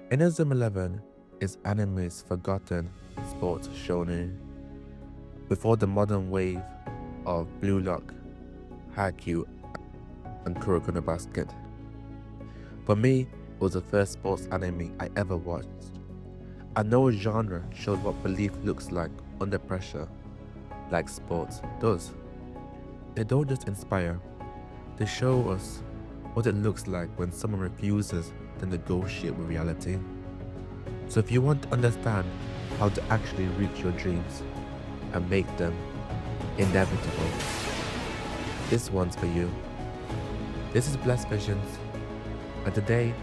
Inazuma 11 is anime's forgotten sports shonen before the modern wave of Blue Lock, Haikyuu, and Kuroko no Basket. For me, it was the first sports anime I ever watched. And no genre showed what belief looks like under pressure, like sports does. They don't just inspire, they show us what it looks like when someone refuses to negotiate with reality. So if you want to understand how to actually reach your dreams and make them inevitable, this one's for you. This is Blessed Visions, and today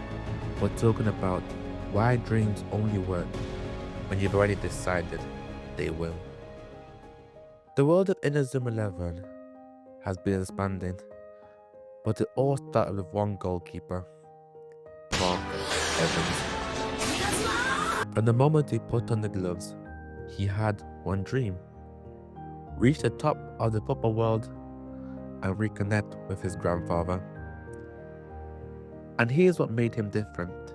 we're talking about why dreams only work when you've already decided they will. The world of Inazuma 11 has been expanding, but it all started with one goalkeeper, Mark Evans. From the moment he put on the gloves, he had one dream: reach the top of the football world and reconnect with his grandfather. And here's what made him different.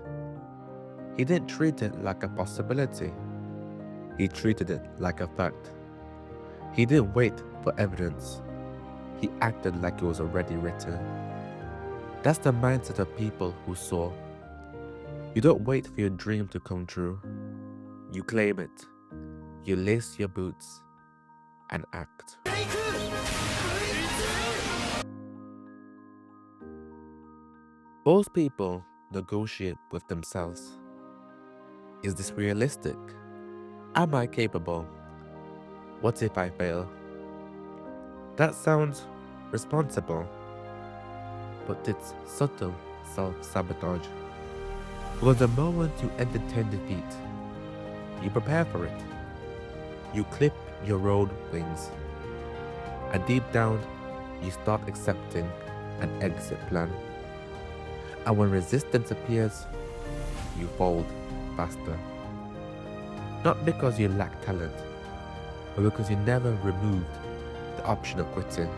He didn't treat it like a possibility. He treated it like a fact. He didn't wait for evidence. He acted like it was already written. That's the mindset of people who soar. You don't wait for your dream to come true. You claim it. You lace your boots and act. Most people negotiate with themselves. Is this realistic? Am I capable? What if I fail? That sounds responsible, but it's subtle self-sabotage. Because the moment you entertain defeat, you prepare for it. You clip your own wings. And deep down, you start accepting an exit plan. And when resistance appears, you fold faster. Not because you lack talent, but because you never removed the option of quitting.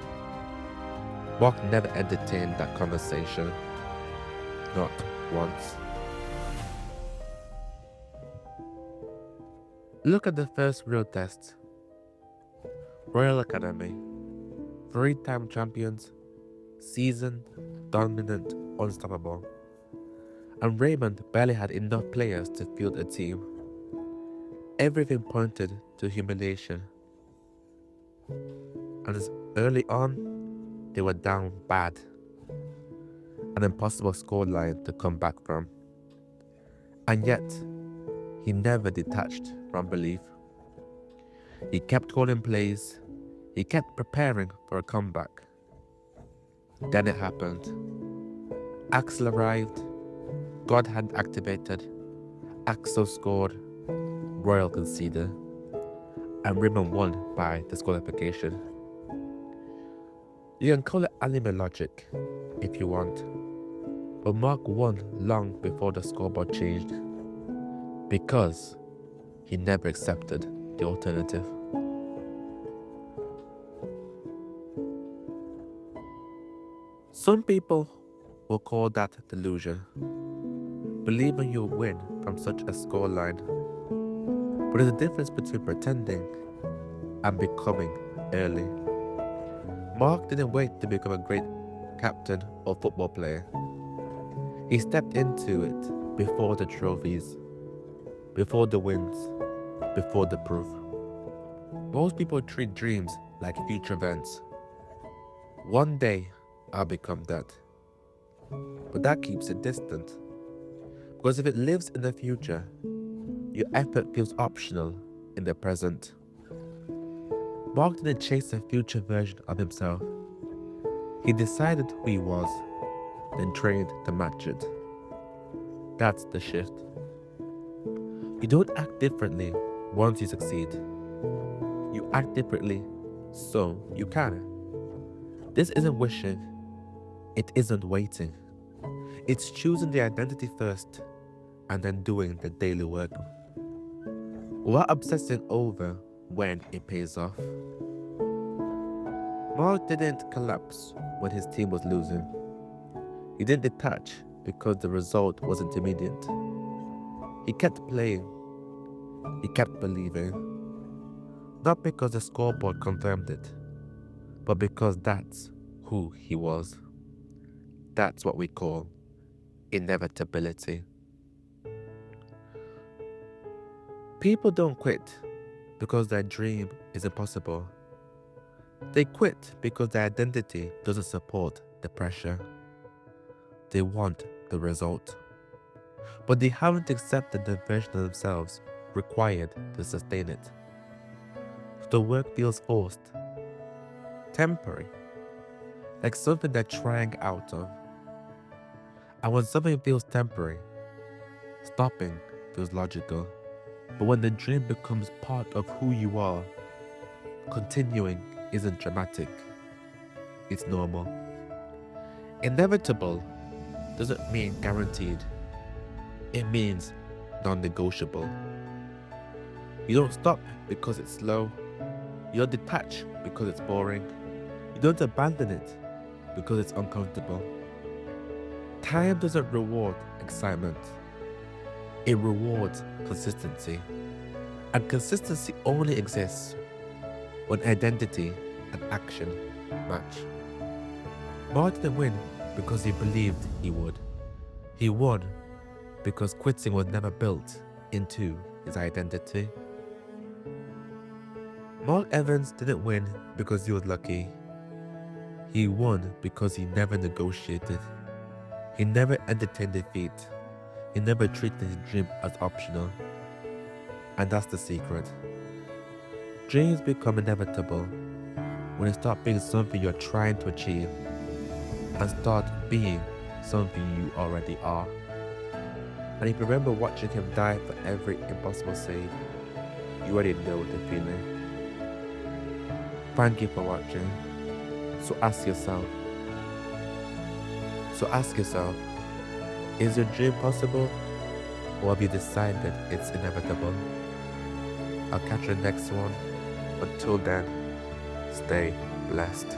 Mark never entertained that conversation. Not once. Look at the first real test. Royal Academy. 3-time champions. Seasoned, dominant, unstoppable. And Raymond barely had enough players to field a team. Everything pointed to humiliation. And as early on, they were down bad. An impossible scoreline to come back from. And yet, he never detached from belief. He kept calling plays. He kept preparing for a comeback. Then it happened. Axel arrived. God had activated. Axel scored. Royal conceded. And Raymond won by disqualification. You can call it anime logic if you want. But Mark won long before the scoreboard changed. Because he never accepted the alternative. Some people will call that delusion, believing you'll win from such a scoreline. But there's a difference between pretending and becoming early. Mark didn't wait to become a great captain or football player. He stepped into it before the trophies, before the wins, before the proof. Most people treat dreams like future events. One day, I'll become that. But that keeps it distant. Because if it lives in the future, your effort feels optional in the present. Mark didn't chase a future version of himself. He decided who he was, then trained to match it. That's the shift. You don't act differently once you succeed. You act differently so you can. This isn't wishing. It isn't waiting. It's choosing the identity first and then doing the daily work. Without obsessing over when it pays off. Mark didn't collapse when his team was losing. He didn't detach because the result wasn't immediate. He kept playing, he kept believing, not because the scoreboard confirmed it, but because that's who he was. That's what we call inevitability. People don't quit because their dream is impossible. They quit because their identity doesn't support the pressure. They want the result, but they haven't accepted the version of themselves required to sustain it. So the work feels forced, temporary, like something they're trying out of. And when something feels temporary, stopping feels logical. But when the dream becomes part of who you are, continuing isn't dramatic, it's normal. Inevitable doesn't mean guaranteed, it means non-negotiable. You don't stop because it's slow, you don't detach because it's boring, you don't abandon it because it's uncomfortable. Time doesn't reward excitement, it rewards consistency. And consistency only exists when identity and action match. Mark didn't win because he believed he would. He won because quitting was never built into his identity. Mark Evans didn't win because he was lucky. He won because he never negotiated. He never entertained defeat. He never treated his dream as optional. And that's the secret. Dreams become inevitable when they stop being something you're trying to achieve and start being something you already are. And if you remember watching him die for every impossible save, you already know the feeling. Thank you for watching. So ask yourself, is your dream possible, or have you decided it's inevitable? I'll catch you next one. Until then, stay blessed.